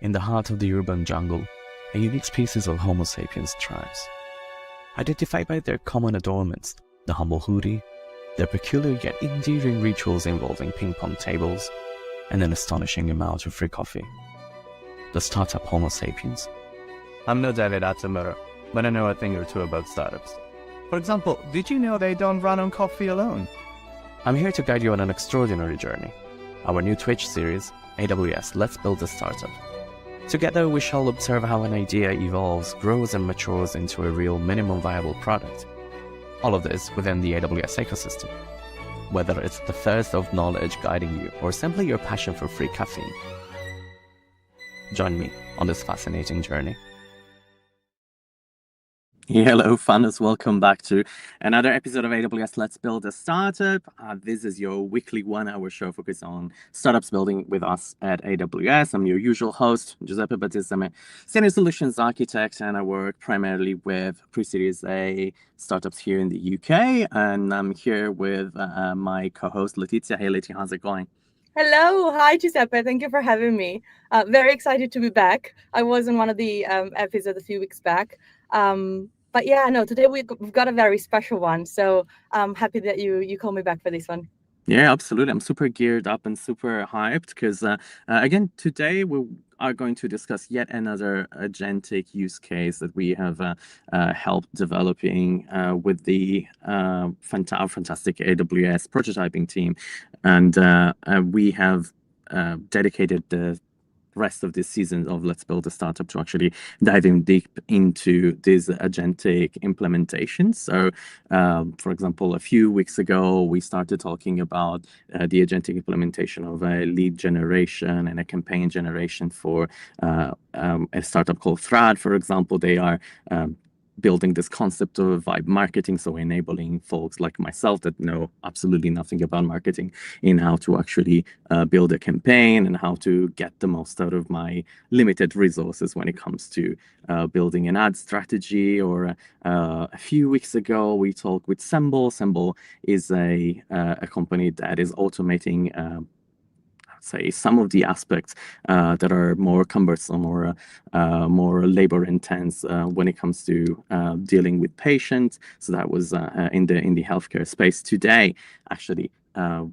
in the heart of the urban jungle, a unique species of Homo sapiens thrives. Identified by their common adornments, the humble hoodie, their peculiar yet endearing rituals involving ping-pong tables, and an astonishing amount of free coffee. The startup Homo sapiens. I'm no David Attenborough, but I know a thing or two about startups. For example, did you know they don't run on coffee alone? I'm here to guide you on an extraordinary journey. Our new Twitch series, AWS Let's Build a Startup. Together we shall observe how an idea evolves, grows and matures into a real minimum viable product. All of this within the AWS ecosystem. Whether it's the thirst of knowledge guiding you or simply your passion for free caffeine. Join me on this fascinating journey. Hello, funners. Welcome back to another episode of AWS Let's Build a Startup. This is your weekly 1-hour show focused on startups building with us at AWS. I'm your usual host, Giuseppe Battista. I'm a senior solutions architect, and I work primarily with pre-series A startups here in the UK. And I'm here with my co-host, Letizia. Hey, Letizia, how's it going? Hello. Hi, Giuseppe. Thank you for having me. Very excited to be back. I was in one of the episodes a few weeks back. But yeah, no, today we've got a very special one. So I'm happy that you called me back for this one. Yeah, absolutely. I'm super geared up and super hyped because, again, today we are going to discuss yet another agentic use case that we have helped developing with the fantastic AWS prototyping team. And we have dedicated the rest of this season of Let's Build a Startup to actually diving deep into these agentic implementations. So, for example, a few weeks ago, we started talking about the agentic implementation of a lead generation and a campaign generation for a startup called Thrad. For example, they are building this concept of vibe marketing, so enabling folks like myself that know absolutely nothing about marketing in how to actually build a campaign and how to get the most out of my limited resources when it comes to building an ad strategy. Or a few weeks ago, we talked with Semble. Semble is a company that is automating say some of the aspects that are more cumbersome or more labor intense when it comes to dealing with patients. So that was in the healthcare space. Today, actually,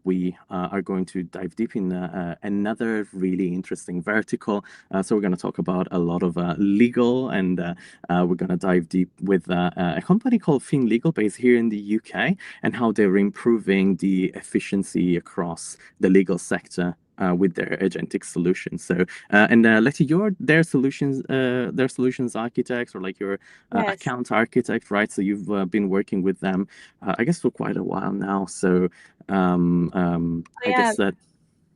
we are going to dive deep in another really interesting vertical. So we're going to talk about a lot of legal, and we're going to dive deep with a company called FinLegal based here in the UK, and how they're improving the efficiency across the legal sector with their agentic solutions. So, and Letty, you're their solutions architect, or like your Yes. account architect, right? So you've been working with them, I guess, for quite a while now. So, I guess that.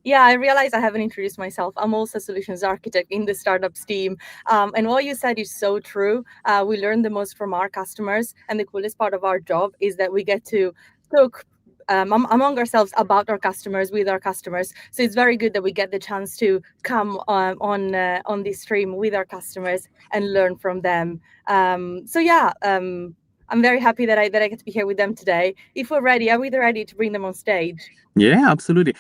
Yeah, I realize I haven't introduced myself. I'm also a solutions architect in the startups team. And what you said is so true. We learn the most from our customers. And the coolest part of our job is that we get to talk among ourselves about our customers, with our customers. So it's very good that we get the chance to come on this stream with our customers and learn from them. So yeah, I'm very happy that I get to be here with them today. If we're ready, are we ready to bring them on stage? Yeah, absolutely.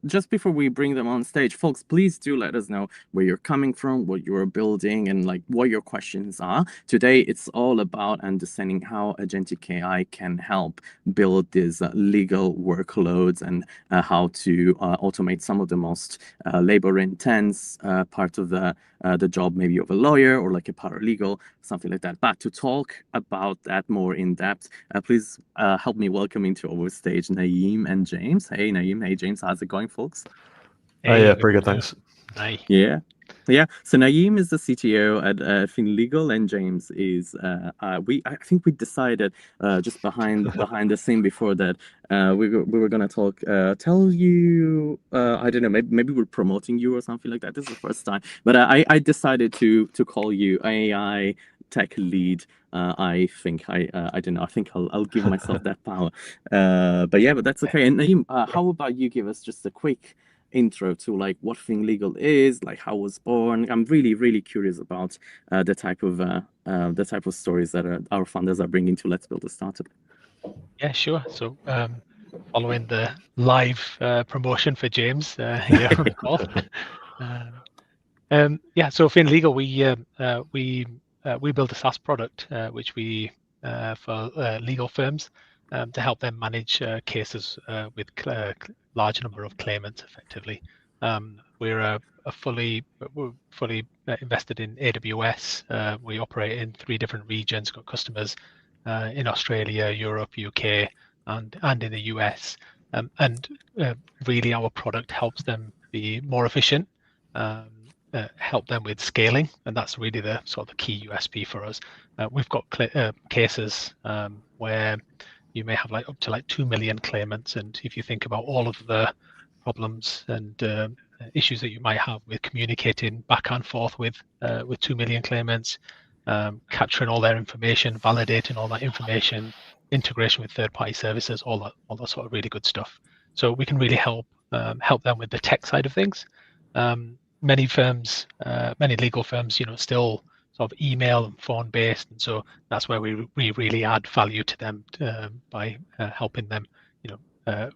Just before we bring them on stage, folks, please do let us know where you're coming from, what you're building, and like what your questions are. Today, it's all about understanding how agentic AI can help build these legal workloads, and how to automate some of the most labor-intense part of the job, maybe of a lawyer or like a paralegal, something like that. But to talk about that more in depth, please help me welcome into our stage Naeem and James. Hey, Naeem. Hey, James. How's it going, folks? Hey, yeah, pretty good, thanks. Hi. Yeah. So Naeem is the CTO at FinLegal, and James is I think we decided just behind the scene before that we were gonna talk tell you I don't know, maybe we're promoting you or something like that. This is the first time, but I decided to call you AI tech lead. I think I don't know. I think I'll give myself that power. But that's okay. And Naeem, how about you give us just a quick intro to like what FinLegal is, like how it was born? I'm really curious about the type of stories that our founders are bringing to Let's Build a Startup. Yeah, sure. So following the live promotion for James here on the call. Yeah, so FinLegal, we built a SaaS product which we for legal firms to help them manage cases with large number of claimants effectively. We're fully invested in AWS. We operate in 3 different regions, got customers in Australia, Europe, UK, and in the US. And really, our product helps them be more efficient. Help them with scaling, and that's really the sort of the key USP for us. We've got cases where you may have up to 2 million claimants, and if you think about all of the problems and issues that you might have with communicating back and forth with 2 million claimants, capturing all their information, validating all that information, integration with third-party services, all that sort of really good stuff. So we can really help them with the tech side of things. Many firms, many legal firms, still sort of email and phone based, and so that's where we really add value to them by helping them,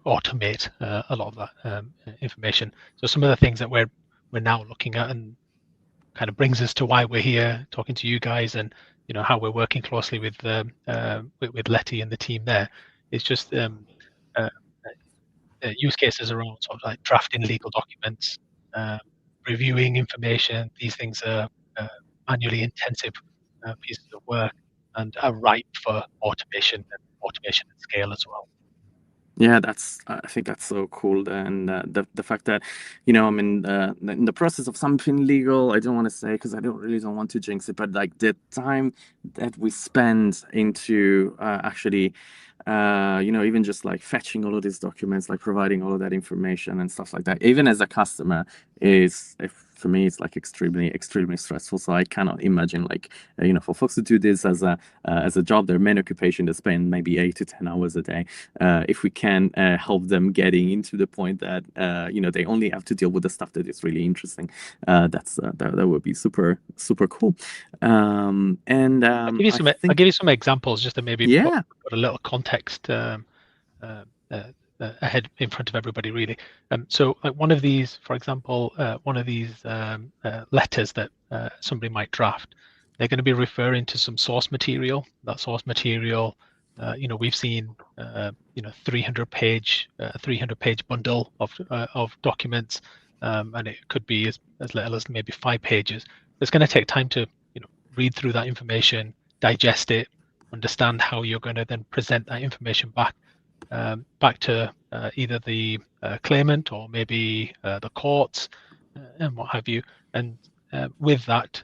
automate a lot of that information. So some of the things that we're now looking at, and kind of brings us to why we're here talking to you guys, and how we're working closely with Letty and the team there, is just use cases around sort of drafting legal documents, reviewing information. These things are manually intensive pieces of work and are ripe for automation and scale as well. Yeah, I think that's so cool, and the fact that I'm in the process of something legal. I don't want to say, because I don't want to jinx it, but the time that we spend into actually even just fetching all of these documents, providing all of that information and stuff like that, even as a customer, for me it's extremely stressful. So I cannot imagine for folks to do this as a job, their main occupation, to spend maybe 8 to 10 hours a day. If we can help them getting into the point that they only have to deal with the stuff that is really interesting, that would be super cool. I'll give you some examples just to maybe put a little context ahead in front of everybody, really. So one of these, for example, letters that somebody might draft, they're going to be referring to some source material. That source material, we've seen 300-page bundle of documents, and it could be as little as maybe 5 pages. It's going to take time to read through that information, digest it, understand how you're going to then present that information back to either the claimant or maybe the courts and what have you. And with that,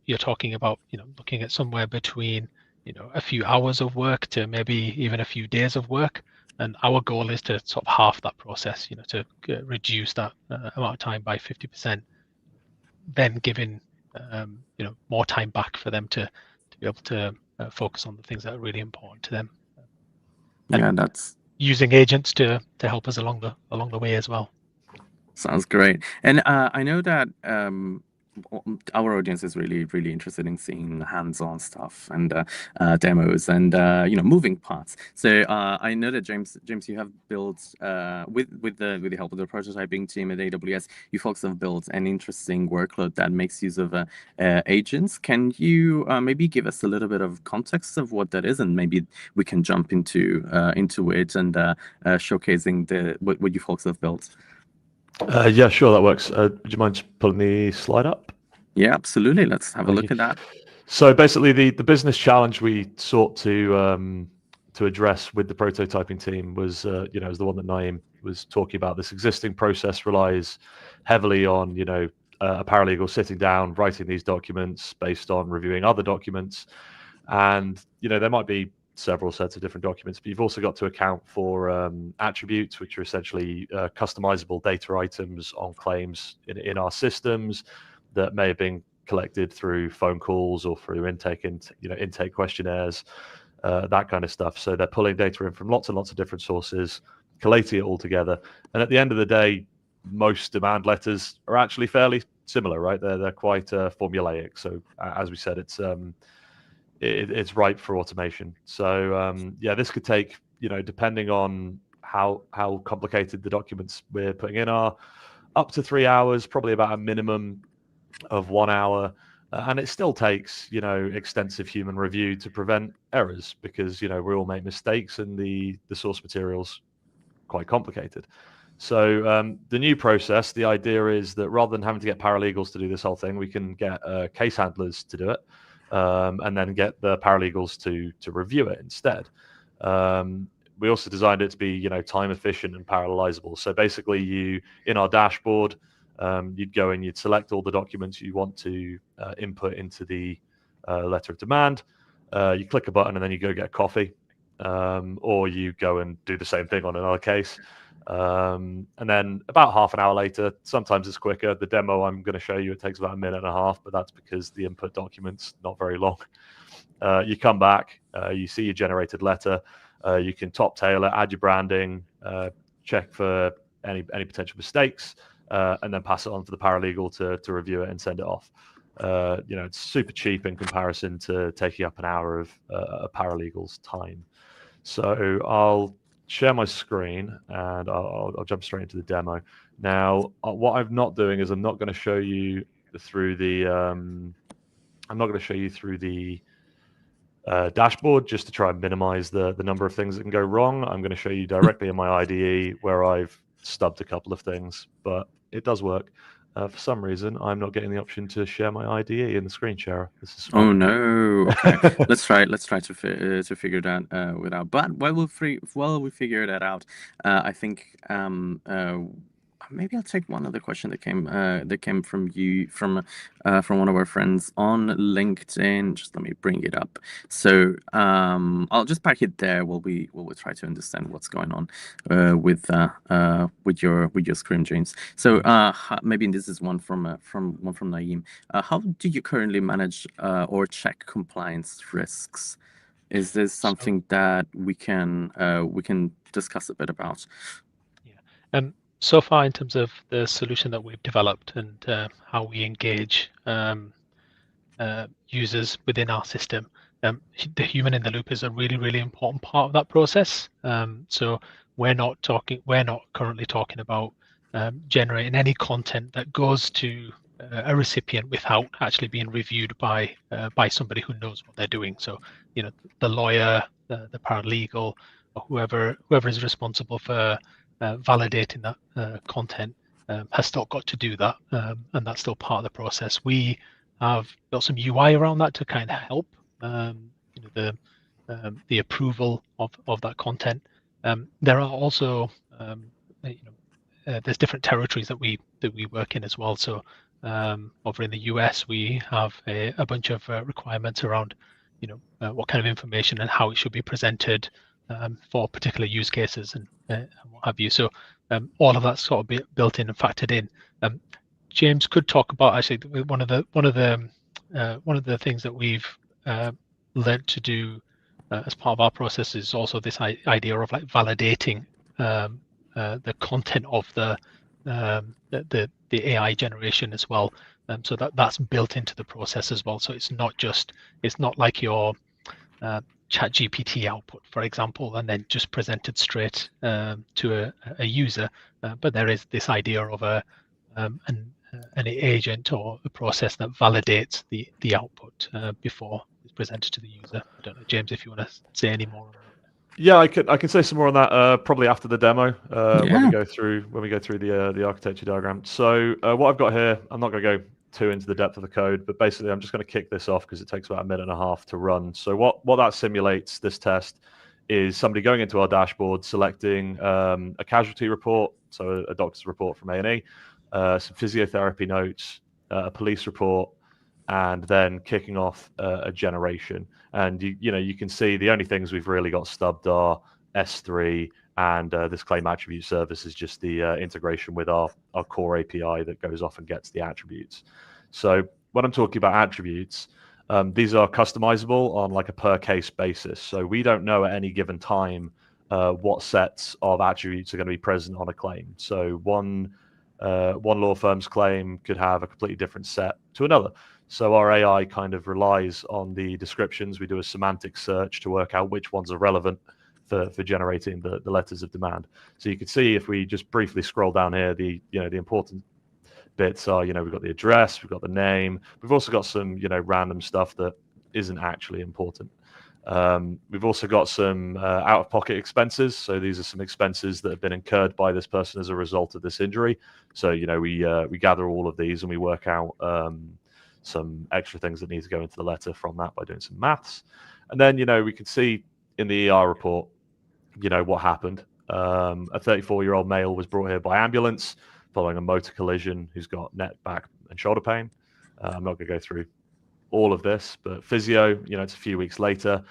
you're talking about looking at somewhere between a few hours of work to maybe even a few days of work. And our goal is to sort of half that process, to reduce that amount of time by 50%, then giving more time back for them to be able to focus on the things that are really important to them. And that's using agents to help us along the way as well. Sounds great. And I know that our audience is really interested in seeing hands-on stuff and demos and moving parts. So I know that James, you have built with the help of the prototyping team at AWS, you folks have built an interesting workload that makes use of agents. Can you maybe give us a little bit of context of what that is, and maybe we can jump into it and showcasing what you folks have built? Yeah, sure, that works. Would you mind just pulling the slide up? Yeah, absolutely. Let's have a look at that. So basically, the business challenge we sought to address with the prototyping team was, is the one that Naeem was talking about. This existing process relies heavily on, a paralegal sitting down, writing these documents based on reviewing other documents, and there might be several sets of different documents, but you've also got to account for attributes, which are essentially customizable data items on claims in our systems that may have been collected through phone calls or through intake questionnaires, that kind of stuff. So they're pulling data in from lots and lots of different sources, collating it all together, and at the end of the day, most demand letters are actually fairly similar, right? They're quite formulaic. So as we said, it's ripe for automation. So this could take, depending on how complicated the documents we're putting in are, up to 3 hours, probably about a minimum of 1 hour. And it still takes, extensive human review to prevent errors because, we all make mistakes and the source material's quite complicated. So the new process, the idea is that rather than having to get paralegals to do this whole thing, we can get case handlers to do it, and then get the paralegals to review it instead. We also designed it to be, time efficient and parallelizable. So basically, in our dashboard, you'd go and you'd select all the documents you want to input into the letter of demand. You click a button and then you go get a coffee, or you go and do the same thing on another case. And then about half an hour later, sometimes it's quicker. The demo I'm going to show you, it takes about 1.5 minutes, but that's because the input document's not very long. You come back, you see your generated letter. You can top tail it, add your branding, check for any potential mistakes, and then pass it on to the paralegal to review it and send it off. It's super cheap in comparison to taking up an hour of a paralegal's time. So I'll share my screen and I'll jump straight into the demo. Now, what I'm not doing is I'm not going to show you through the dashboard just to try and minimize the number of things that can go wrong. I'm going to show you directly in my IDE where I've stubbed a couple of things, but it does work. For some reason, I'm not getting the option to share my IDE in the screen sharer. This is Oh no! Okay, let's try to figure that without. But while we figure that out, I think maybe I'll take one other question that came from you from one of our friends on LinkedIn. Just let me bring it up. So I'll just park it there while we try to understand what's going on with your screen, James. So maybe this is one from Naeem. How do you currently manage or check compliance risks? Is this something that we can discuss a bit about? Yeah. So far, in terms of the solution that we've developed and how we engage users within our system, the human in the loop is a really, really important part of that process. So we're not currently talking about generating any content that goes to a recipient without actually being reviewed by somebody who knows what they're doing. So the lawyer, the paralegal, or whoever is responsible for validating that content has still got to do that, and that's still part of the process. We have built some UI around that to kind of help the approval of that content. There are also there's different territories that we work in as well. So over in the US, we have a bunch of requirements around what kind of information and how it should be presented for particular use cases and what have you. So all of that's sort of built in and factored in. James could talk about actually one of the things that we've learned to do as part of our process is also this idea of like validating the content of the AI generation as well. So that's built into the process as well. So it's not like your ChatGPT output, for example, and then just presented straight to a user. But there is this idea of an agent or a process that validates the output before it's presented to the user. I don't know, James, if you want to say any more on that. Yeah, I can say some more on that probably after the demo when we go through the architecture diagram. So what I've got here, I'm not going to go too into the depth of the code, but basically I'm just going to kick this off because it takes about 1.5 minutes to run. So what that simulates, this test, is somebody going into our dashboard, selecting a casualty report, so a doctor's report from A&E, some physiotherapy notes, a police report, and then kicking off a generation. And you can see the only things we've really got stubbed are S3 and this claim attribute service is just the integration with our core API that goes off and gets the attributes. So when I'm talking about attributes, these are customizable on like a per case basis. So we don't know at any given time what sets of attributes are going to be present on a claim. So one law firm's claim could have a completely different set to another. So our AI kind of relies on the descriptions. We do a semantic search to work out which ones are relevant for generating the letters of demand. So you can see if we just briefly scroll down here, the important bits are, we've got the address, we've got the name, we've also got some, random stuff that isn't actually important. We've also got some out-of-pocket expenses. So these are some expenses that have been incurred by this person as a result of this injury. So, we gather all of these and we work out some extra things that need to go into the letter from that by doing some maths. And then, we can see in the ER report, what happened. A 34-year-old male was brought here by ambulance following a motor collision who's got neck, back, and shoulder pain. I'm not going to go through all of this, but physio, it's a few weeks later.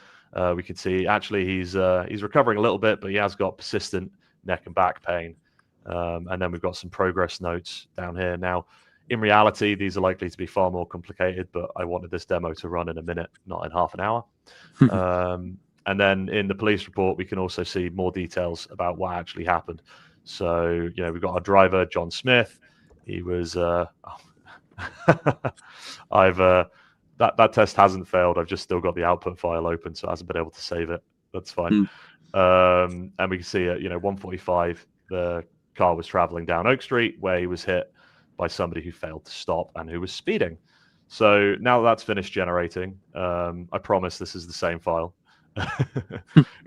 We can see actually he's recovering a little bit, but he has got persistent neck and back pain. And then we've got some progress notes down here. Now, in reality, these are likely to be far more complicated, but I wanted this demo to run in a minute, not in half an hour. And then in the police report, we can also see more details about what actually happened. So, we've got our driver, John Smith. He was, that test hasn't failed. I've just still got the output file open, so it hasn't been able to save it. That's fine. And we can see at 1:45, the car was traveling down Oak Street where he was hit by somebody who failed to stop and who was speeding. So now that's finished generating, I promise this is the same file.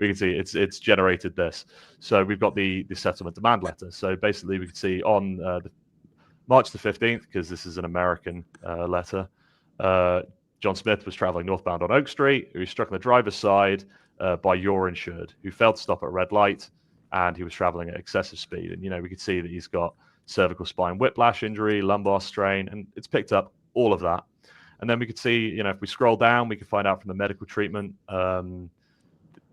We can see it's generated this. So we've got the settlement demand letter. So basically we can see on March the 15th, because this is an American letter, John Smith was traveling northbound on Oak Street. He was struck on the driver's side by your insured, who failed to stop at a red light, and he was traveling at excessive speed. And, we could see that he's got cervical spine whiplash injury, lumbar strain, and it's picked up all of that. And then we could see, if we scroll down, we can find out from the medical treatment.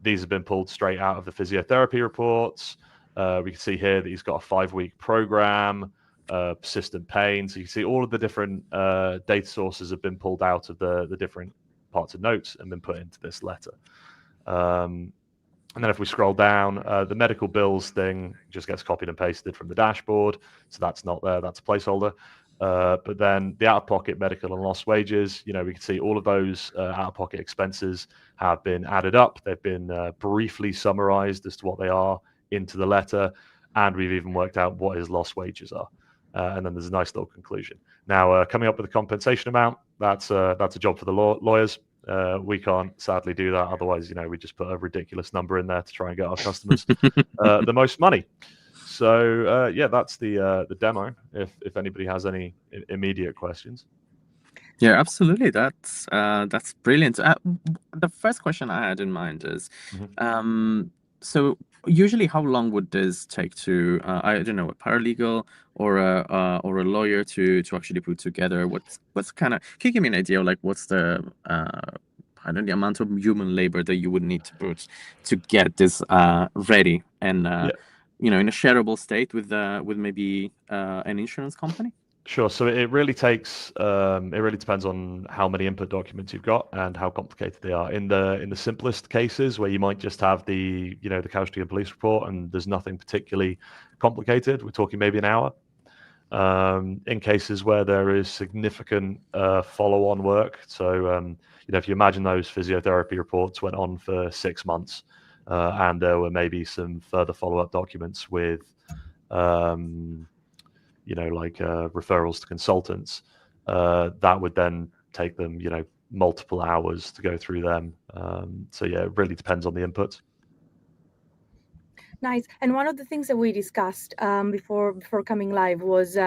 These have been pulled straight out of the physiotherapy reports. We can see here that he's got a 5-week program, persistent pain. So you can see all of the different data sources have been pulled out of the different parts of notes and been put into this letter. And then if we scroll down, the medical bills thing just gets copied and pasted from the dashboard. So that's not there. That's a placeholder. But then the out-of-pocket medical and lost wages, we can see all of those out-of-pocket expenses have been added up. They've been briefly summarized as to what they are into the letter. And we've even worked out what his lost wages are. And then there's a nice little conclusion. Now, coming up with a compensation amount, that's a job for the lawyers. We can't sadly do that. Otherwise, we just put a ridiculous number in there to try and get our customers the most money. So that's the demo. If anybody has any immediate questions. Yeah, absolutely. That's brilliant. The first question I had in mind is, so usually how long would this take to I don't know, a paralegal or a lawyer to actually put together? What's kind of, can you give me an idea of like what's the I don't know, the amount of human labor that you would need to put to get this ready and in a shareable state with maybe an insurance company? Sure. So it really takes. It really depends on how many input documents you've got and how complicated they are. In the simplest cases, where you might just have the casualty and police report, and there's nothing particularly complicated, we're talking maybe an hour. In cases where there is significant follow-on work, so if you imagine those physiotherapy reports went on for 6 months, and there were maybe some further follow-up documents with. Referrals to consultants, that would then take them, multiple hours to go through them. It really depends on the inputs. Nice. And one of the things that we discussed before coming live was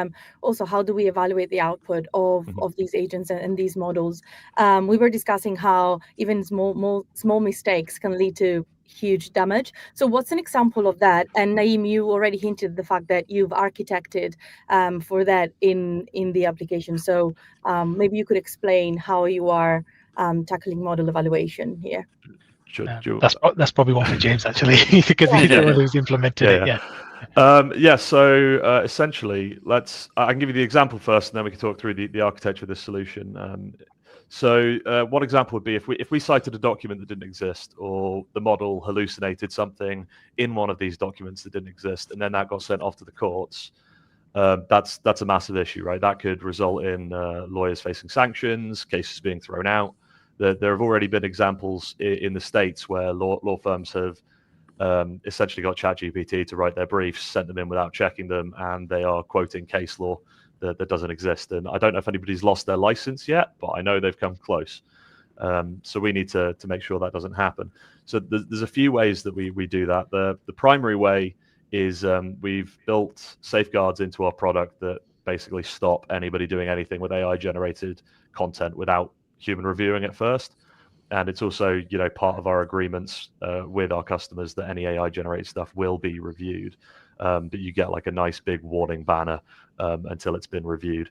also how do we evaluate the output of these agents and these models. We were discussing how even small mistakes can lead to huge damage. So what's an example of that? And Naeem, you already hinted the fact that you've architected for that in the application. So maybe you could explain how you are tackling model evaluation here. That's probably one for James actually, because he's the one who's implemented it. So essentially, I can give you the example first, and then we can talk through the architecture of this solution. One example would be if we cited a document that didn't exist, or the model hallucinated something in one of these documents that didn't exist, and then that got sent off to the courts. That's a massive issue, right? That could result in lawyers facing sanctions, cases being thrown out. There have already been examples in the States where law firms have essentially got ChatGPT to write their briefs, sent them in without checking them, and they are quoting case law that doesn't exist. And I don't know if anybody's lost their license yet, but I know they've come close. So we need to make sure that doesn't happen. So there's a few ways that we do that. The primary way is we've built safeguards into our product that basically stop anybody doing anything with AI generated content without human reviewing it first. And it's also, part of our agreements with our customers that any AI generated stuff will be reviewed. But you get like a nice big warning banner until it's been reviewed.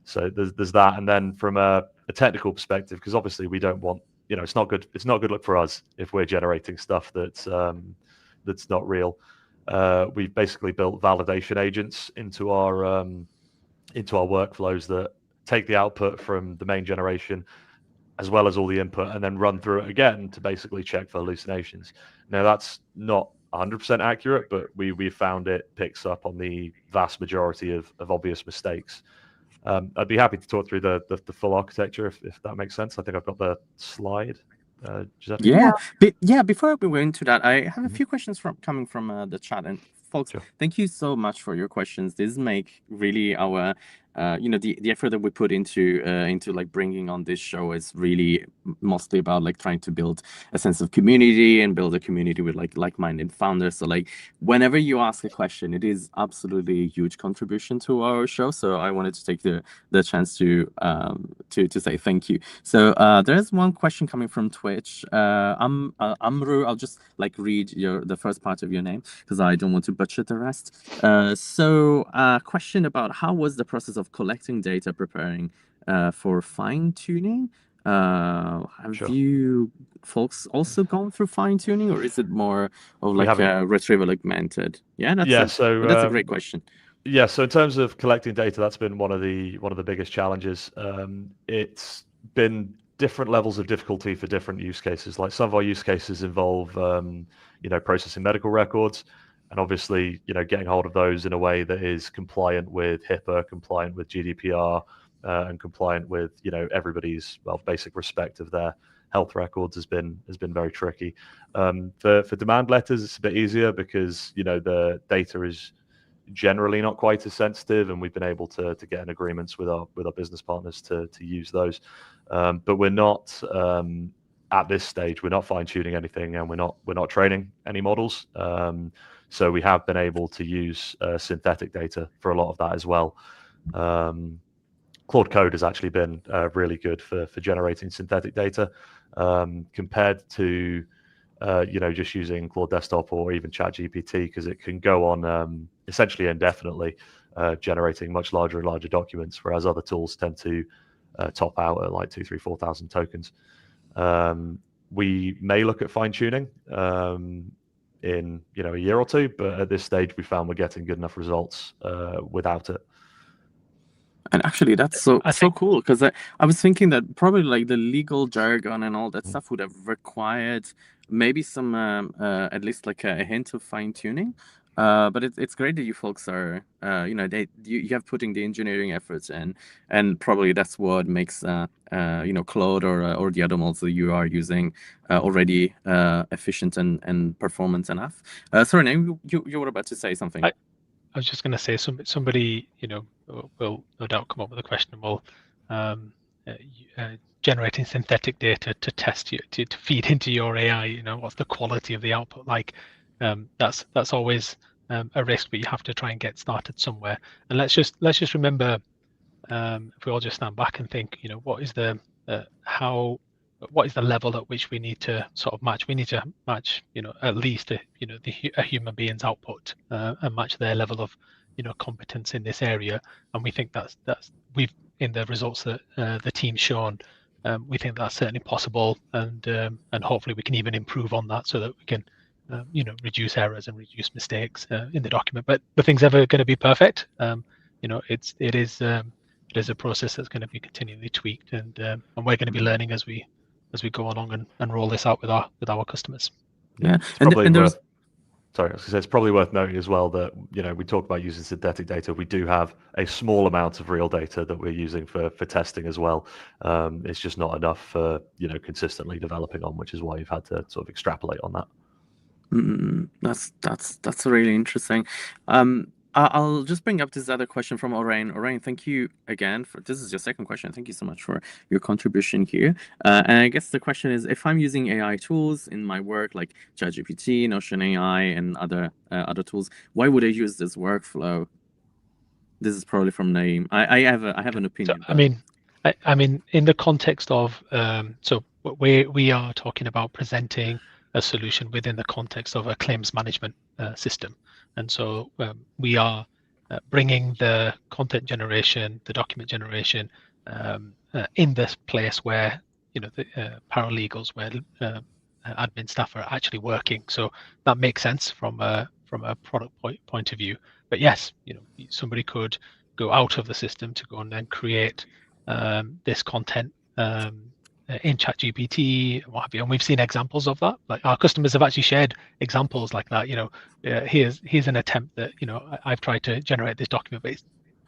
So there's that. And then from a technical perspective, because obviously we don't want, it's not good look for us if we're generating stuff that's not real. We've basically built validation agents into our workflows that take the output from the main generation as well as all the input and then run through it again to basically check for hallucinations. Now that's not 100% accurate, but we found it picks up on the vast majority of obvious mistakes. I'd be happy to talk through the full architecture if that makes sense. I think I've got the slide. Giuseppe? Yeah. Before we go into that, I have a few questions coming from the chat. And folks, Sure. Thank you so much for your questions. This make really our the effort that we put into like bringing on this show is really mostly about like trying to build a sense of community and build a community with like-minded founders. So like whenever you ask a question, it is absolutely a huge contribution to our show. So I wanted to take the chance to say thank you. So there's one question coming from Twitch. Amru, I'll just like read the first part of your name because I don't want to butcher the rest. So question about how was the process of collecting data preparing for fine-tuning? Have Sure. you folks also gone through fine-tuning, or is it more of like a retrieval augmented? Yeah, that's a great question. Yeah, so in terms of collecting data, that's been one of the biggest challenges. It's been different levels of difficulty for different use cases. Like some of our use cases involve processing medical records, and obviously, getting hold of those in a way that is compliant with HIPAA, compliant with GDPR, and compliant with everybody's basic respect of their health records has been very tricky. For demand letters, it's a bit easier because the data is generally not quite as sensitive, and we've been able to get in agreements with our business partners to use those. But we're not at this stage. We're not fine tuning anything, and we're not training any models. So we have been able to use synthetic data for a lot of that as well. Claude Code has actually been really good for generating synthetic data compared to just using Claude Desktop or even ChatGPT, because it can go on essentially indefinitely, generating much larger and larger documents, whereas other tools tend to top out at like 2,000, 3,000, 4,000 tokens. We may look at fine tuning in a year or two, but at this stage we found we're getting good enough results without it. And actually, that's so cool, because I was thinking that probably like the legal jargon and all that stuff would have required maybe some at least like a hint of fine tuning. But it's great that you folks are you have putting the engineering efforts in, and probably that's what makes Claude or the other models that you are using already efficient and performance enough. Sorry, Naeem, you were about to say something. I was just going to say somebody will no doubt come up with a question. Well, generating synthetic data to test you to feed into your AI. What's the quality of the output like? That's always a risk, but you have to try and get started somewhere. And let's just remember, if we all just stand back and think, what is the level at which we need to sort of match? We need to match, at least a human being's output and match their level of competence in this area. And we think that's we've in the results that the team's shown. We think that's certainly possible, and hopefully we can even improve on that so that we can reduce errors and reduce mistakes in the document. But nothing's ever going to be perfect. It is a process that's going to be continually tweaked, and we're going to be learning as we go along and roll this out with our customers. Yeah, Sorry, I was going to say, it's probably worth noting as well that we talk about using synthetic data. We do have a small amount of real data that we're using for testing as well. It's just not enough for consistently developing on, which is why you've had to sort of extrapolate on that. That's really interesting. I'll just bring up this other question from Orain. Orain, thank you again for this is your second question. Thank you so much for your contribution here. And I guess the question is, if I'm using AI tools in my work like ChatGPT, Notion AI, and other tools, why would I use this workflow? This is probably from Naeem. I have an opinion. So, I mean, in the context of so we are talking about presenting a solution within the context of a claims management system, and so we are bringing the content generation, the document generation in this place where the paralegals, where admin staff are actually working. So that makes sense from a product point of view. But yes, somebody could go out of the system to go and then create this content in ChatGPT, what have you. And we've seen examples of that. Like our customers have actually shared examples like that. Here's an attempt that I've tried to generate this document, but it's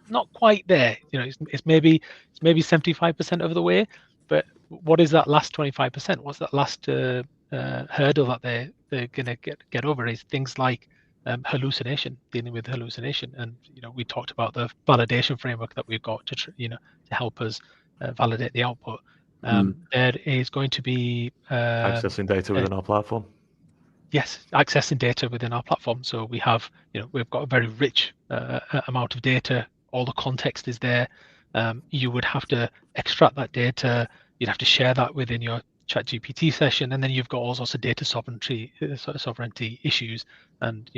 not quite there. It's maybe 75% of the way. But what is that last 25%? What's that last hurdle that they're gonna get over? Is things like hallucination, dealing with hallucination. And we talked about the validation framework that we've got to help us validate the output. There is going to be accessing data within our platform. Yes, accessing data within our platform. So we have, we've got a very rich amount of data. All the context is there. You would have to extract that data. You'd have to share that within your ChatGPT session, and then you've got all sorts of data sovereignty issues, and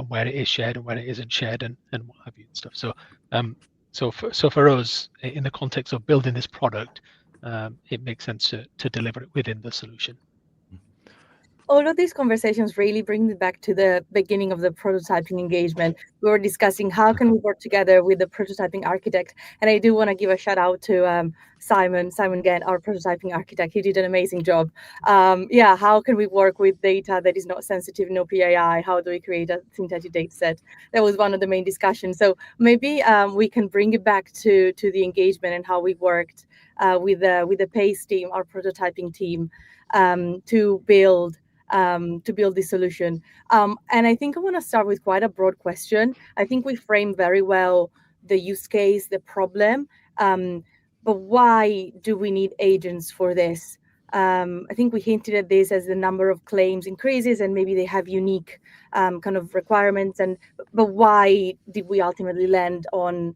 where it is shared and where it isn't shared, and what have you and stuff. So for us, in the context of building this product, it makes sense to deliver it within the solution. All of these conversations really bring me back to the beginning of the prototyping engagement. We were discussing how can we work together with the prototyping architect. And I do want to give a shout out to Simon Gant, our prototyping architect. He did an amazing job. How can we work with data that is not sensitive, no PII? How do we create a synthetic data set? That was one of the main discussions. So maybe we can bring it back to the engagement and how we worked with the PACE team, our prototyping team, to build this solution. And I think I want to start with quite a broad question. I think we framed very well the use case, the problem, but why do we need agents for this? I think we hinted at this as the number of claims increases and maybe they have unique kind of requirements. But why did we ultimately land on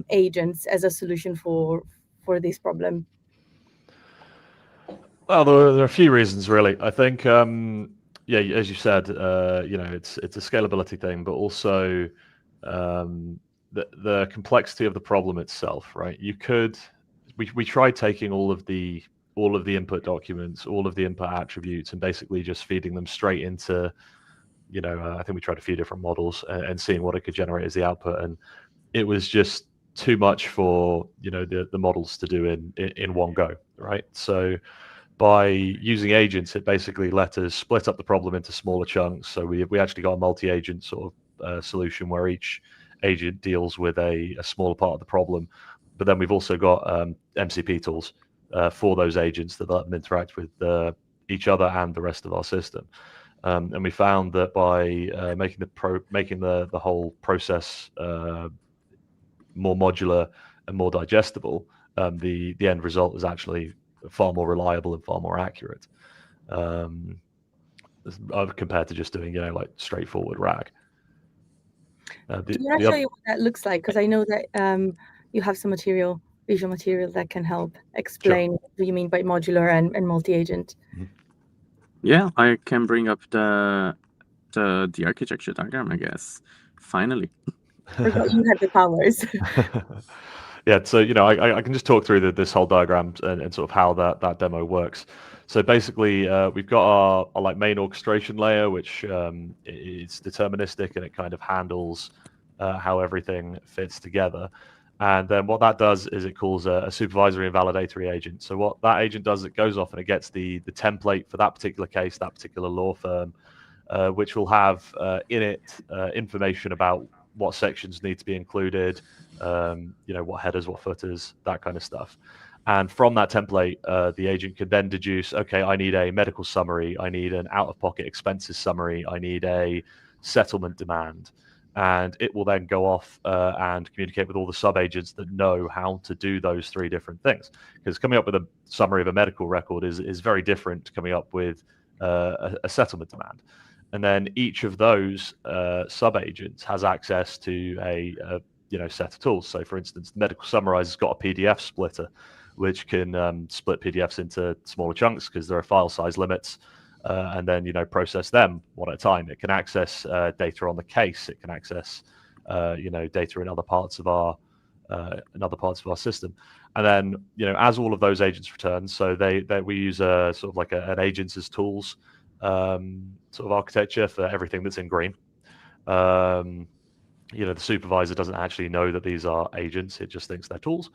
agents as a solution for this problem? Well, there are a few reasons, really. I think, as you said, it's a scalability thing, but also the complexity of the problem itself, right? We tried taking all of the input documents, all of the input attributes, and basically just feeding them straight into, I think we tried a few different models and seeing what it could generate as the output, and it was just too much for the models to do in one go, right? So by using agents, it basically let us split up the problem into smaller chunks. So we actually got a multi-agent sort of solution where each agent deals with a smaller part of the problem. But then we've also got MCP tools for those agents that let them interact with each other and the rest of our system. And we found that by making the whole process more modular and more digestible, the end result is actually far more reliable and far more accurate compared to just doing like straightforward RAG. Can I show you what that looks like? Because I know that you have some visual material that can help explain what you mean by modular and multi-agent. Yeah, I can bring up the architecture diagram, I guess. Finally. Forgot you had the powers. Yeah, so I can just talk through this whole diagram and sort of how that demo works. So basically, we've got our like main orchestration layer, which is deterministic and it kind of handles how everything fits together. And then what that does is it calls a supervisory and validatory agent. So what that agent does, it goes off and it gets the template for that particular case, that particular law firm, which will have in it information about what sections need to be included, what headers, what footers, that kind of stuff. And from that template, the agent can then deduce, okay, I need a medical summary, I need an out-of-pocket expenses summary, I need a settlement demand. and it will then go off and communicate with all the sub-agents that know how to do those 3 different things. Because coming up with a summary of a medical record is very different to coming up with a settlement demand. And then each of those sub-agents has access to a set of tools. So, for instance, the medical summarizer has got a PDF splitter, which can split PDFs into smaller chunks because there are file size limits, and then process them one at a time. It can access data on the case. It can access data in other parts of our system. And then as all of those agents return, so we use a sort of like an agents as tools sort of architecture for everything that's in green. The supervisor doesn't actually know that these are agents. It just thinks they're tools.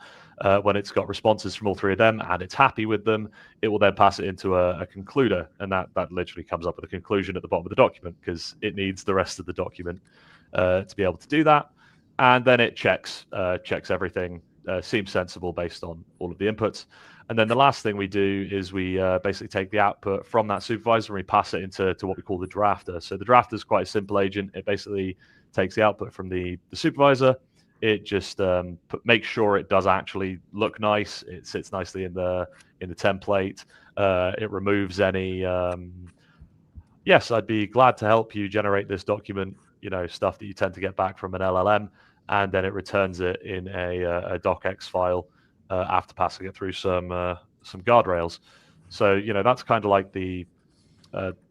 When it's got responses from all 3 of them and it's happy with them, it will then pass it into a concluder, and that literally comes up with a conclusion at the bottom of the document because it needs the rest of the document to be able to do that. And then it checks everything seems sensible based on all of the inputs. And then the last thing we do is we basically take the output from that supervisor and we pass it into what we call the drafter. So the drafter is quite a simple agent. It basically takes the output from the supervisor. It just makes sure it does actually look nice. It sits nicely in the template. It removes any yes, I'd be glad to help you generate this document, stuff that you tend to get back from an LLM, and then it returns it in a docx file after passing it through some guardrails. So that's kind of like the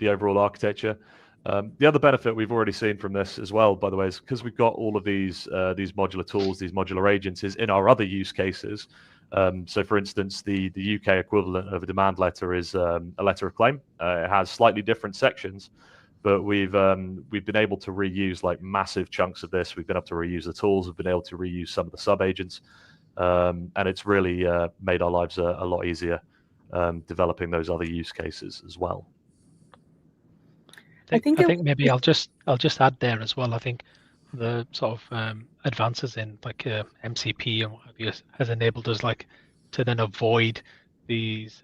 overall architecture. The other benefit we've already seen from this as well, by the way, is because we've got all of these modular tools, these modular agents, is in our other use cases. So, for instance, the UK equivalent of a demand letter is a letter of claim. It has slightly different sections, but we've been able to reuse like massive chunks of this. We've been able to reuse the tools. We've been able to reuse some of the sub agents, and it's really made our lives a lot easier developing those other use cases as well. I think maybe I'll just add there as well. I think the sort of advances in like MCP and what have you has enabled us like to then avoid these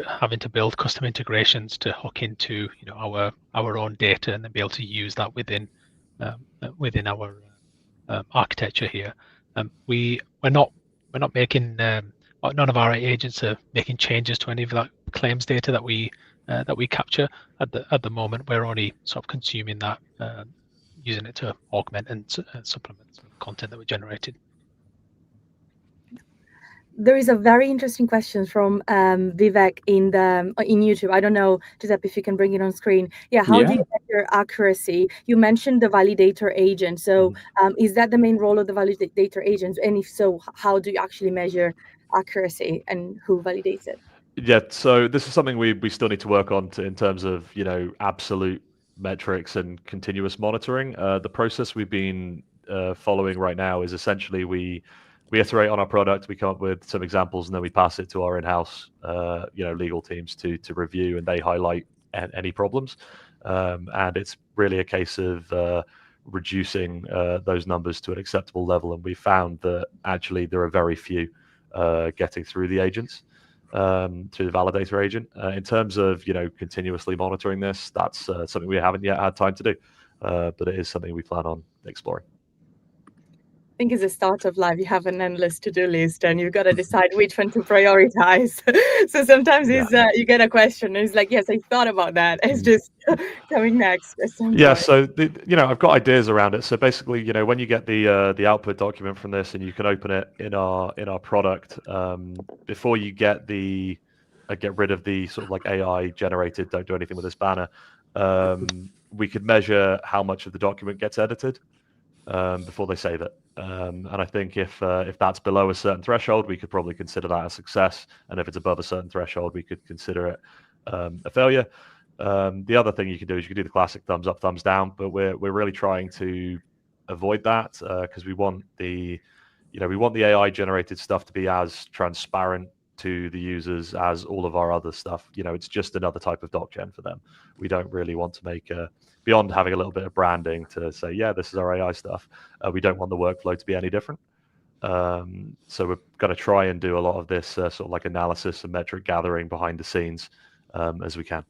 having to build custom integrations to hook into our own data and then be able to use that within our architecture here. We're not making none of our agents are making changes to any of that claims data that we capture at the moment. We're only sort of consuming that, using it to augment and supplement some content that we generated. There is a very interesting question from Vivek in YouTube. I don't know, Giuseppe, if you can bring it on screen. Yeah, how do you measure accuracy? You mentioned the validator agent. So is that the main role of the validator agent? And if so, how do you actually measure accuracy and who validates it? Yeah, so this is something we still need to work on in terms of absolute metrics and continuous monitoring. The process we've been following right now is essentially we iterate on our product, we come up with some examples, and then we pass it to our in-house legal teams to review, and they highlight any problems. And it's really a case of reducing those numbers to an acceptable level. And we found that actually there are very few getting through the agents. To the validator agent. In terms of continuously monitoring this, that's something we haven't yet had time to do, but it is something we plan on exploring. I think as a startup life, you have an endless to-do list, and you've got to decide which one to prioritize. So sometimes you get a question, and it's like, yes, I thought about that. It's just coming next. Yeah, so I've got ideas around it. So basically, when you get the output document from this, and you can open it in our product, before you get rid of the sort of like AI generated, don't do anything with this banner, we could measure how much of the document gets edited before they save it. And I think if that's below a certain threshold, we could probably consider that a success. And if it's above a certain threshold, we could consider it a failure. The other thing you can do is you can do the classic thumbs up, thumbs down, but we're really trying to avoid that because we want the AI generated stuff to be as transparent to the users as all of our other stuff. It's just another type of doc gen for them. We don't really want to make beyond having a little bit of branding to say, yeah, this is our AI stuff. We don't want the workflow to be any different. So we're going to try and do a lot of this sort of like analysis and metric gathering behind the scenes as we can.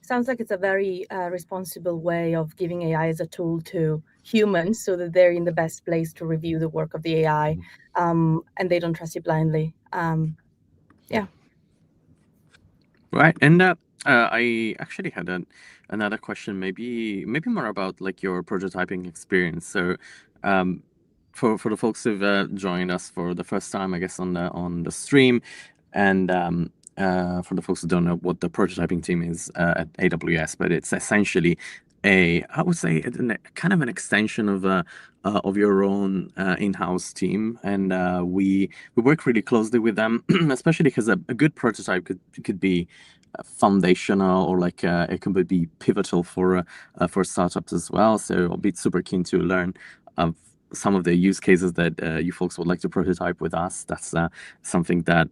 Sounds like it's a very responsible way of giving AI as a tool to humans so that they're in the best place to review the work of the AI, and they don't trust it blindly. Yeah. Right, and I actually had another question, maybe more about like your prototyping experience. So, for the folks who've joined us for the first time, I guess on the stream, and for the folks who don't know what the prototyping team is at AWS, but it's essentially I would say kind of an extension of your own in-house team, and we work really closely with them, especially because a good prototype could be foundational, or like it can be pivotal for startups as well. So I'll be super keen to learn of some of the use cases that you folks would like to prototype with us. That's something that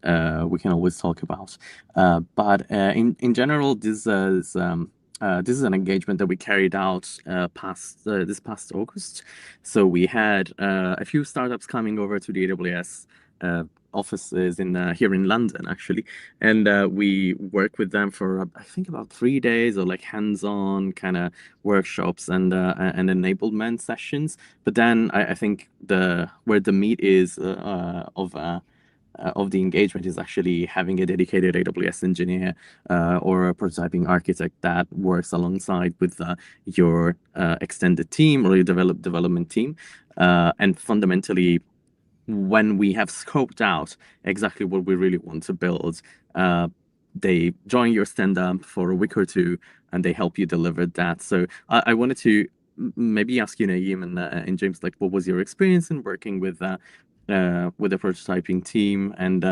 we can always talk about. But in general, this is an engagement that we carried out this past August. So we had a few startups coming over to the AWS offices here in London, actually, and we worked with them for I think about 3 days, or like hands-on kind of workshops and enablement sessions. But then I think where the meat is of the engagement is actually having a dedicated AWS engineer or a prototyping architect that works alongside with your extended team or your development team. And fundamentally, when we have scoped out exactly what we really want to build, they join your stand-up for a week or two, and they help you deliver that. So I wanted to maybe ask you, Naeem and James, like, what was your experience in working with the prototyping team, and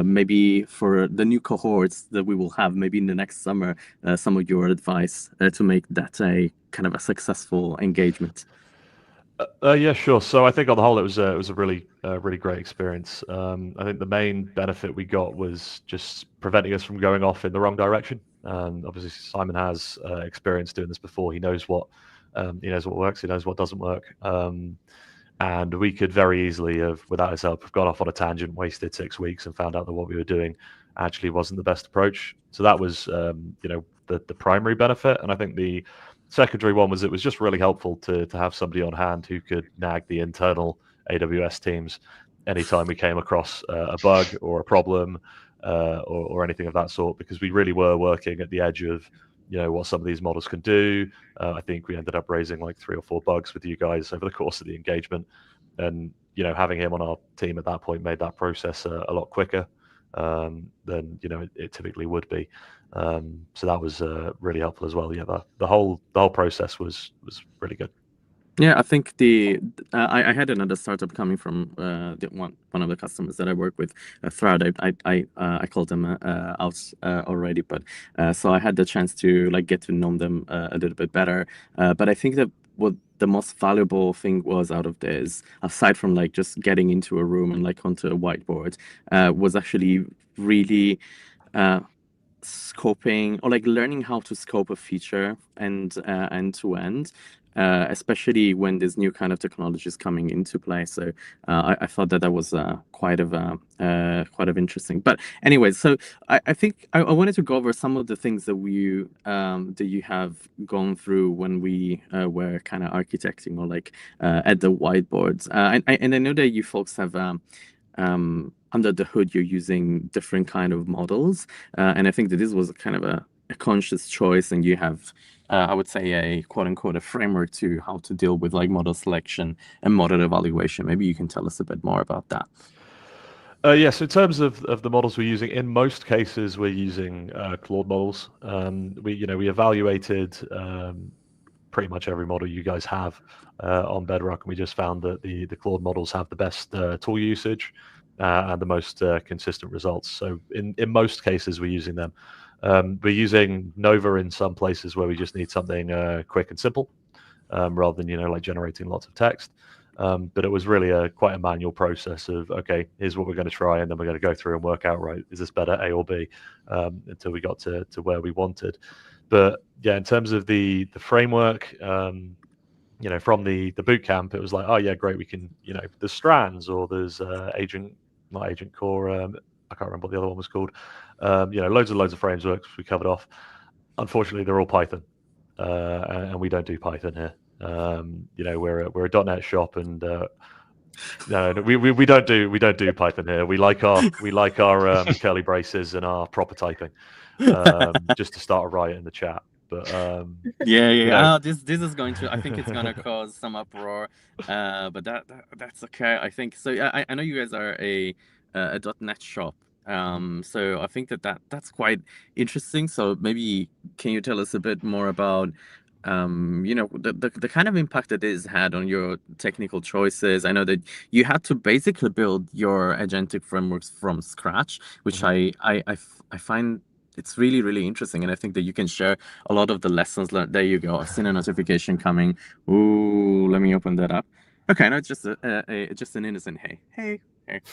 maybe for the new cohorts that we will have maybe in the next summer, some of your advice to make that a kind of a successful engagement. Yeah, sure. So I think on the whole, it was a really great experience. I think the main benefit we got was just preventing us from going off in the wrong direction. Obviously, Simon has experience doing this before. He knows what works. He knows what doesn't work. And we could very easily have, without his help, have gone off on a tangent, wasted 6 weeks, and found out that what we were doing actually wasn't the best approach. So that was, the primary benefit. And I think the secondary one was it was just really helpful to have somebody on hand who could nag the internal AWS teams anytime we came across a bug or a problem or anything of that sort, because we really were working at the edge of what some of these models can do. I think we ended up raising like 3 or 4 bugs with you guys over the course of the engagement, and having him on our team at that point made that process a lot quicker than it typically would be. So that was really helpful as well. Yeah, the whole process was really good. Yeah, I think I had another startup coming from one of the customers that I work with, Thread. I called them out already, but so I had the chance to like get to know them a little bit better. But I think that what the most valuable thing was out of this, aside from like just getting into a room and like onto a whiteboard, was actually really scoping, or like learning how to scope a feature and end to end, especially when there's new kind of technologies coming into play. So I thought that was quite of interesting. But anyway, so I think I wanted to go over some of the things that you have gone through when we were kind of architecting, or like at the whiteboards. And I know that you folks have under the hood, you're using different kind of models, and I think that this was kind of a conscious choice, and you have I would say a quote unquote a framework to how to deal with like model selection and model evaluation. Maybe you can tell us a bit more about that. Yes, in terms of the models we're using, in most cases we're using Claude models. We evaluated pretty much every model you guys have on Bedrock, and we just found that the Claude models have the best tool usage and the most consistent results. So in most cases we're using them. We're using Nova in some places where we just need something quick and simple, rather than like generating lots of text. But it was really quite a manual process of, okay, here's what we're going to try, and then we're going to go through and work out, right, is this better, A or B, until we got to where we wanted. But yeah, in terms of the framework, from the boot camp, it was like, oh yeah, great, we can, there's strands, or there's not agent core, I can't remember what the other one was called. Loads of frameworks we covered off. unfortunately, they're all Python, and we don't do Python here. We're a .NET shop, and no, we don't do Python here. We like our curly braces and our proper typing, just to start a riot in the chat. But yeah. This is going to. I think it's gonna cause some uproar. But that's okay. I think so. I know you guys are a .NET shop. So I think that's quite interesting. So maybe can you tell us a bit more about the kind of impact that this had on your technical choices? I know that you had to basically build your agentic frameworks from scratch, which I find it's really, really interesting. And I think that you can share a lot of the lessons learned. There you go. I've seen a notification coming. Ooh, let me open that up. Okay, no, it's just just an innocent hey.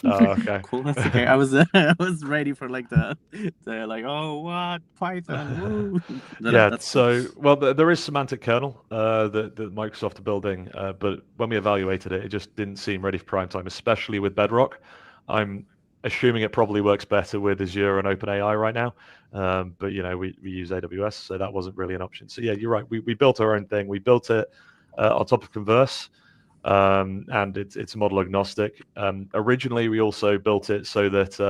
Oh, okay. Cool, that's okay. I was I was ready for like the like, oh, what Python? Woo. That's so well, there is semantic kernel that Microsoft are building, but when we evaluated it, it just didn't seem ready for prime time, especially with Bedrock. I'm assuming it probably works better with Azure and OpenAI right now, but we use AWS, so that wasn't really an option. So yeah, you're right. We built our own thing. We built it on top of Converse. And it's model agnostic. Originally, we also built it so that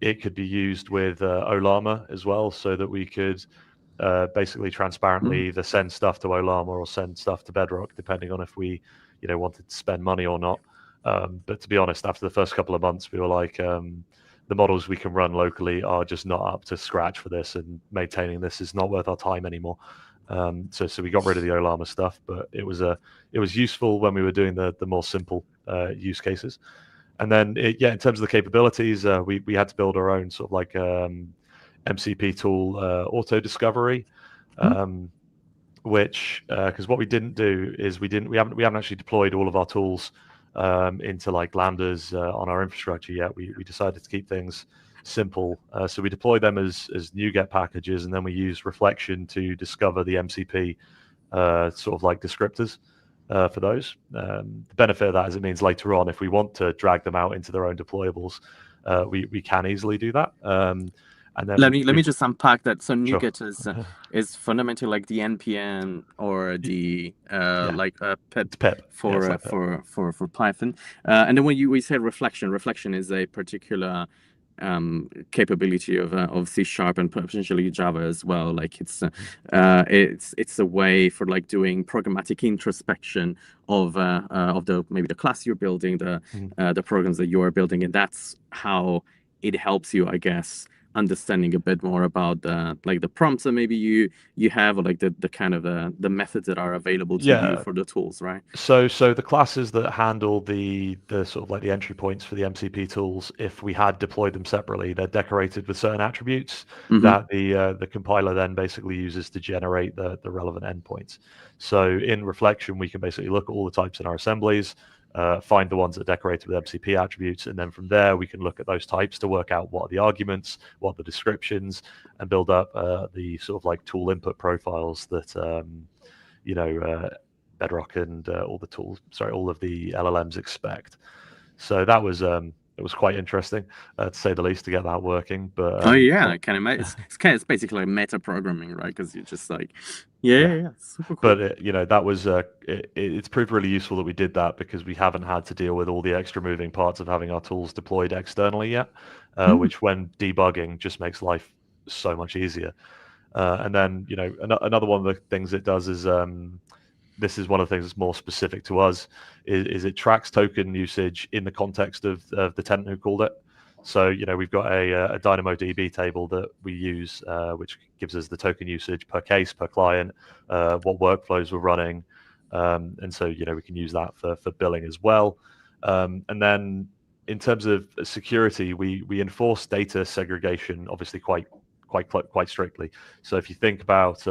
it could be used with Olama as well, so that we could basically transparently either send stuff to Olama or send stuff to Bedrock, depending on if we wanted to spend money or not. But to be honest, after the first couple of months, we were like, the models we can run locally are just not up to scratch for this, and maintaining this is not worth our time anymore. So we got rid of the Olama stuff, but it was useful when we were doing the more simple use cases. And then in terms of the capabilities, we had to build our own sort of like MCP tool, auto discovery, which because what we didn't do is we haven't actually deployed all of our tools into like Lambdas on our infrastructure yet. We decided to keep things simple, so we deploy them as NuGet packages, and then we use reflection to discover the MCP sort of like descriptors for those. The benefit of that is it means later on, if we want to drag them out into their own deployables, we can easily do that. And then let me just unpack that. So NuGet Sure. is fundamentally like the NPM or the pip for Python. And then when we say reflection is a particular capability of C# and potentially Java as well. Like it's a way for like doing programmatic introspection of maybe the class you're building, the programs that you are building, and that's how it helps you, I guess, understanding a bit more about the prompts that maybe you have, or like the kind of the methods that are available to you for the tools, right? So the classes that handle the sort of like the entry points for the MCP tools, if we had deployed them separately, they're decorated with certain attributes that the compiler then basically uses to generate the relevant endpoints. So in reflection, we can basically look at all the types in our assemblies, find the ones that are decorated with MCP attributes, and then from there we can look at those types to work out what are the arguments, what are the descriptions, and build up the sort of like tool input profiles that Bedrock and all of the LLMs expect. So that was it was quite interesting, to say the least, to get that working. But I can imagine. It's basically like meta programming, right? Because you're just like, super cool. But that was it's proved really useful that we did that, because we haven't had to deal with all the extra moving parts of having our tools deployed externally yet, which when debugging just makes life so much easier. And then another one of the things it does is this is one of the things that's more specific to us, is it tracks token usage in the context of the tenant who called it. So we've got a DynamoDB table that we use, which gives us the token usage per case, per client, what workflows we're running, and so we can use that for billing as well. And then in terms of security, we enforce data segregation obviously quite strictly. So if you think about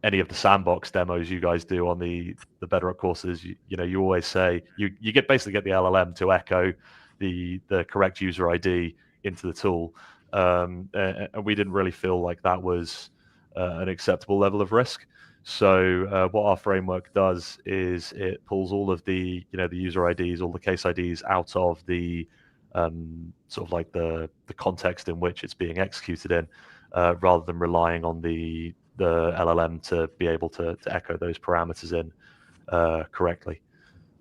any of the sandbox demos you guys do on the Bedrock courses, you always say you basically get the LLM to echo the correct user ID into the tool, and we didn't really feel like that was an acceptable level of risk. So what our framework does is it pulls all of the the user IDs, all the case IDs out of the sort of like the context in which it's being executed in, rather than relying on the LLM to be able to echo those parameters in correctly.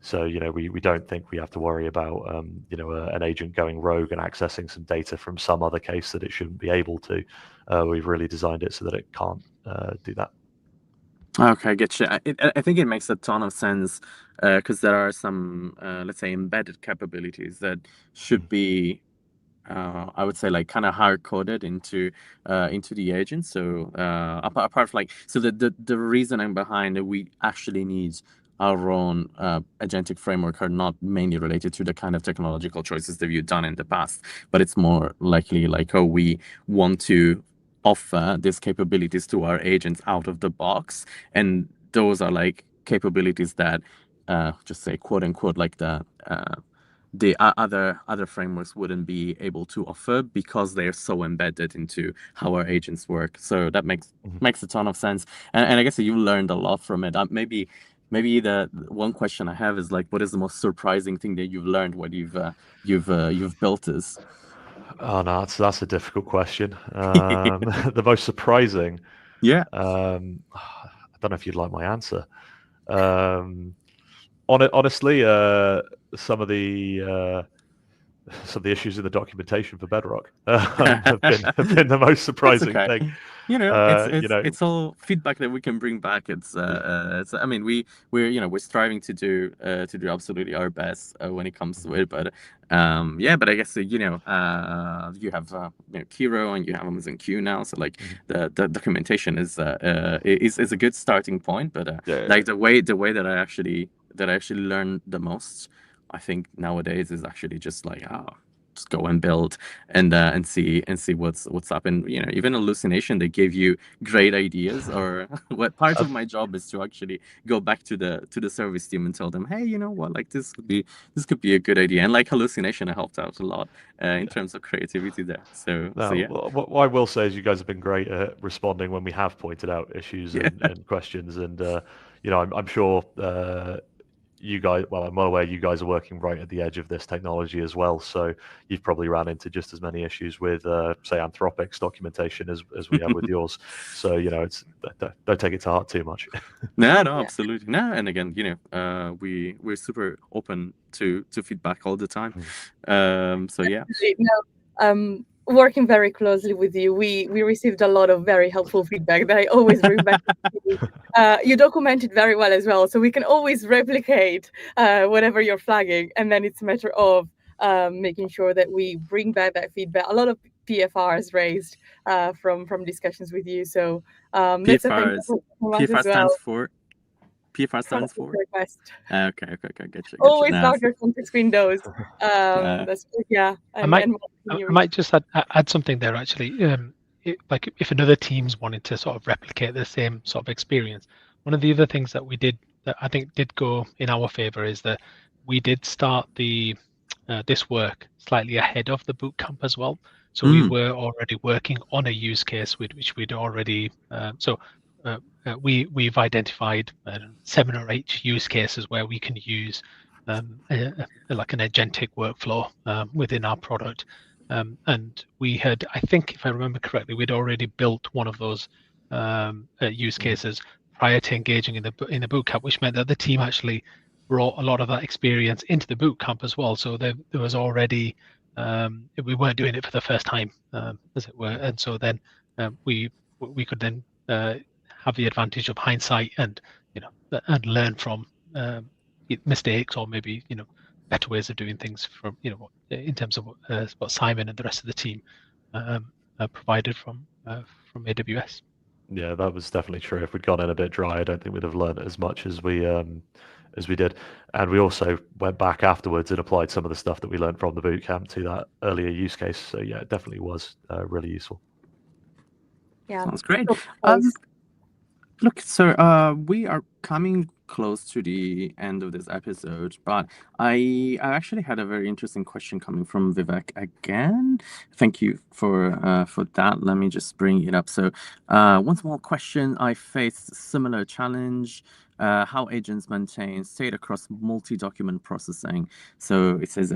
So, we don't think we have to worry about, an agent going rogue and accessing some data from some other case that it shouldn't be able to. We've really designed it so that it can't do that. Okay, get you. I think it makes a ton of sense because there are some, let's say, embedded capabilities that should be, I would say, like kind of hard coded into the agent. So apart from so the reasoning behind it, we actually need our own agentic framework are not mainly related to the kind of technological choices that you've done in the past, but it's more likely like, oh, we want to offer these capabilities to our agents out of the box, and those are like capabilities that just say quote unquote like the other frameworks wouldn't be able to offer because they're so embedded into how our agents work. So that makes a ton of sense, and I guess you learned a lot from it. Maybe the one question I have is like, what is the most surprising thing that you've learned when you've built this? Oh no, that's a difficult question. The most surprising. Yeah. I don't know if you'd like my answer. Honestly, some of the issues in the documentation for Bedrock have been the most surprising thing. It's all feedback that we can bring back. I mean, we're striving to do absolutely our best when it comes to it. But but I guess you have Kiro and you have Amazon Q now, so like the documentation is a good starting point. But like the way that I actually learned the most, I think nowadays is actually just like just go and build and see what's up. And even Hallucination, they gave you great ideas. Or what part of my job is to actually go back to the service team and tell them, hey, you know what, like this could be a good idea. And like Hallucination, I helped out a lot in terms of creativity there. So yeah. What I will say is you guys have been great at responding when we have pointed out issues and questions, and I'm sure you guys, well, I'm well aware you guys are working right at the edge of this technology as well. So you've probably ran into just as many issues with, say, Anthropic's documentation as we have with yours. So, it's don't take it to heart too much. No, absolutely. No, and again, we're super open to feedback all the time. So yeah. Working very closely with you, we received a lot of very helpful feedback that I always bring back to you. You documented very well as well, so we can always replicate whatever you're flagging, and then it's a matter of making sure that we bring back that feedback. A lot of PFRs raised from discussions with you, so that's a thing. PFR stands for. PFR stands for request. Okay, gotcha. Always larger context windows. That's I might just add something there actually. Like if another team's wanting to sort of replicate the same sort of experience, one of the other things that we did that I think did go in our favor is that we did start this work slightly ahead of the bootcamp as well. So we were already working on a use case which we'd already we've identified 7 or 8 use cases where we can use like an agentic workflow within our product, and we had, I think if I remember correctly, we'd already built one of those use cases prior to engaging in the bootcamp, which meant that the team actually brought a lot of that experience into the bootcamp as well. So there was already we weren't doing it for the first time, as it were, and so then we could then have the advantage of hindsight and and learn from mistakes, or maybe better ways of doing things from in terms of what Simon and the rest of the team provided from AWS. Yeah, that was definitely true. If we'd gone in a bit dry, I don't think we'd have learned as much as we did. And we also went back afterwards and applied some of the stuff that we learned from the bootcamp to that earlier use case. So yeah, it definitely was really useful. Yeah, sounds great. Look, sir, we are coming close to the end of this episode, but I actually had a very interesting question coming from Vivek again. Thank you for that. Let me just bring it up. So, one small question: I faced similar challenge. How agents maintain state across multi-document processing. So it says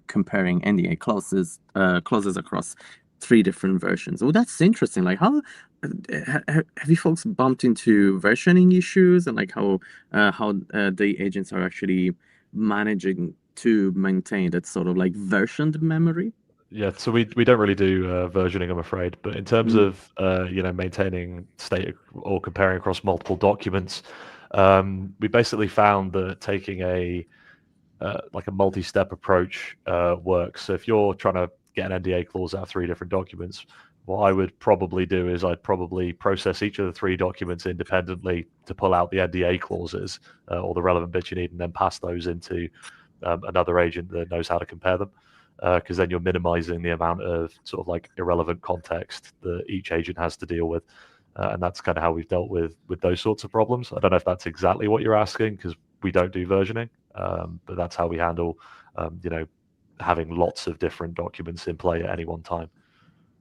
comparing NDA clauses across 3 different versions. Oh, that's interesting. Like, how have you folks bumped into versioning issues, and like how the agents are actually managing to maintain that sort of like versioned memory? Yeah, so we don't really do versioning, I'm afraid. But in terms Mm. of maintaining state or comparing across multiple documents, we basically found that taking a like a multi-step approach works. So if you're trying to get an NDA clause out of 3 different documents, what I would probably do is I'd probably process each of the 3 documents independently to pull out the NDA clauses or the relevant bits you need, and then pass those into another agent that knows how to compare them. Because then you're minimizing the amount of sort of like irrelevant context that each agent has to deal with. And that's kind of how we've dealt with those sorts of problems. I don't know if that's exactly what you're asking, because we don't do versioning, but that's how we handle, having lots of different documents in play at any one time.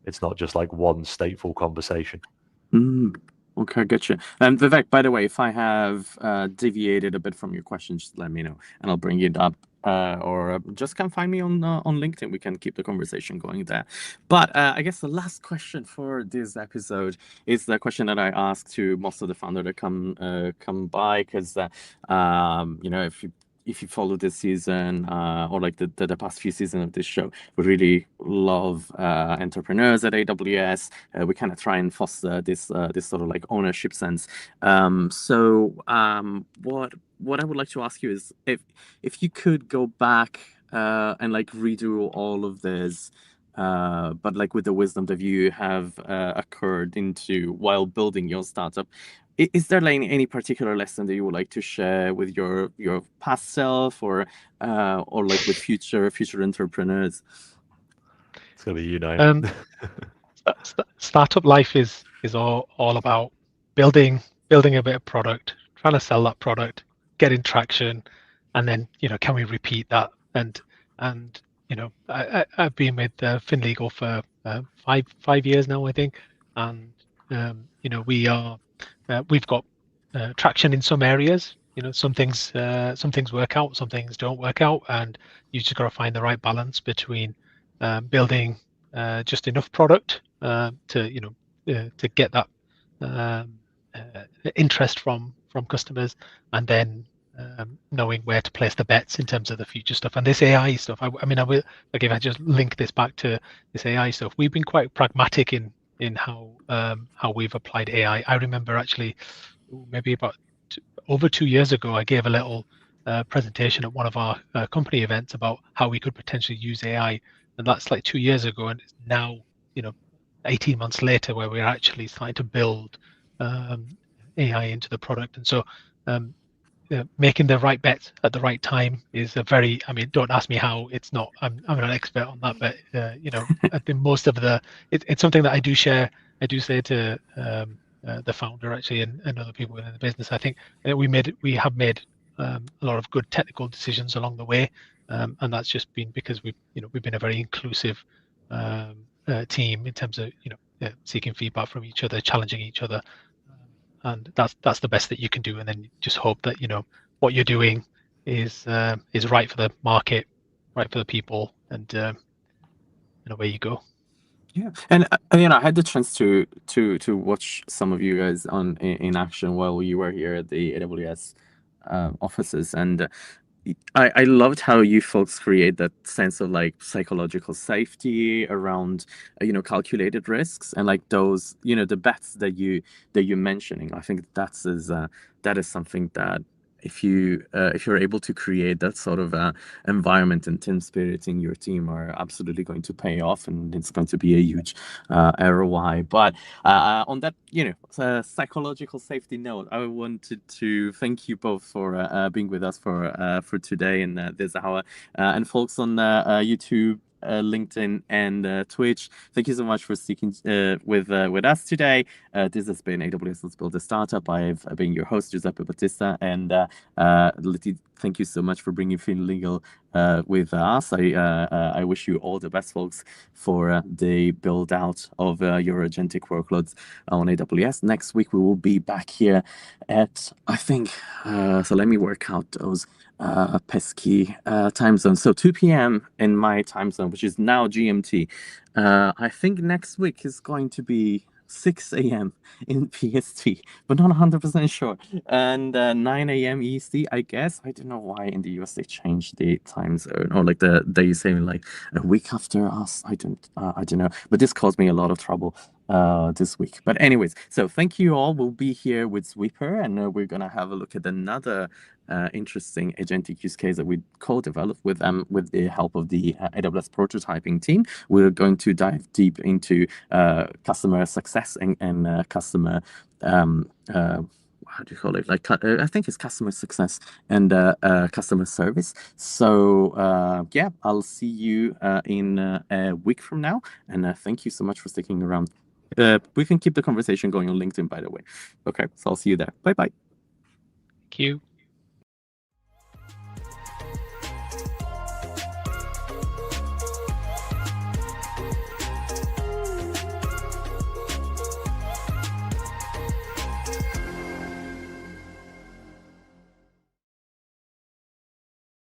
It's not just like one stateful conversation. Mm. Okay, gotcha. And Vivek, by the way, if I have deviated a bit from your question, just let me know, and I'll bring it up. Or just come find me on LinkedIn. We can keep the conversation going there. But I guess the last question for this episode is the question that I ask to most of the founders that come by, because if you follow this season or like the past few seasons of this show, we really love entrepreneurs at AWS. We kind of try and foster this sort of like ownership sense. What I would like to ask you is if you could go back and like redo all of this, but like with the wisdom that you have occurred into while building your startup, is there like any particular lesson that you would like to share with your past self, or like with future entrepreneurs? It's gonna be you, Naeem. Startup life is all about building a bit of product, trying to sell that product, getting traction, and then can we repeat that? And I've been with FinLegal for 5 years now, I think, and we've got traction in some areas. Some things work out, some things don't work out, and you just got to find the right balance between building just enough product to get that interest from customers, and then knowing where to place the bets in terms of the future stuff. And this AI stuff, I will, like, if I just link this back to this AI stuff, we've been quite pragmatic in how we've applied AI. I remember actually maybe about over 2 years ago, I gave a little presentation at one of our company events about how we could potentially use AI, and that's like 2 years ago, and it's now 18 months later where we're actually starting to build AI into the product. And so making the right bets at the right time is a very, don't ask me how, it's not, I'm not an expert on that, but I think most of it's something that I do share. I do say to the founder actually, and other people within the business. I think we have made a lot of good technical decisions along the way, and that's just been because we've been a very inclusive team in terms of seeking feedback from each other, challenging each other, and that's the best that you can do. And then just hope that what you're doing is right for the market, right for the people, and away you go. Yeah, and I had the chance to watch some of you guys in action while you were here at the AWS offices, and I loved how you folks create that sense of like psychological safety around calculated risks, and like those the bets that you're mentioning. I think that is something that if you're able to create that sort of environment and team spirit in your team, are absolutely going to pay off, and it's going to be a huge ROI. But on that psychological safety note, I wanted to thank you both for being with us for today and this hour, and folks on YouTube, LinkedIn, and Twitch. Thank you so much for sticking with us today. This has been AWS Let's Build a Startup. I've been your host, Giuseppe Battista, and Leti, thank you so much for bringing FinLegal with us. I wish you all the best, folks, for the build out of your agentic workloads on AWS. Next week we will be back here at, I think, so let me work out those pesky time zones. So 2 p.m. in my time zone, which is now GMT. I think next week is going to be 6 a.m. in PST, but not 100% sure. And 9 a.m. EST, I guess. I don't know why in the US they changed the time zone, or like they say like a week after us. I don't know. But this caused me a lot of trouble this week. But anyways, so thank you all. We'll be here with Sweeper, and we're gonna have a look at another interesting agentic use case that we co-developed with the help of the AWS prototyping team. We're going to dive deep into customer success and customer how do you call it? Like I think it's customer success and customer service. So yeah, I'll see you in a week from now, and thank you so much for sticking around. We can keep the conversation going on LinkedIn, by the way. Okay, so I'll see you there. Bye bye. Thank you.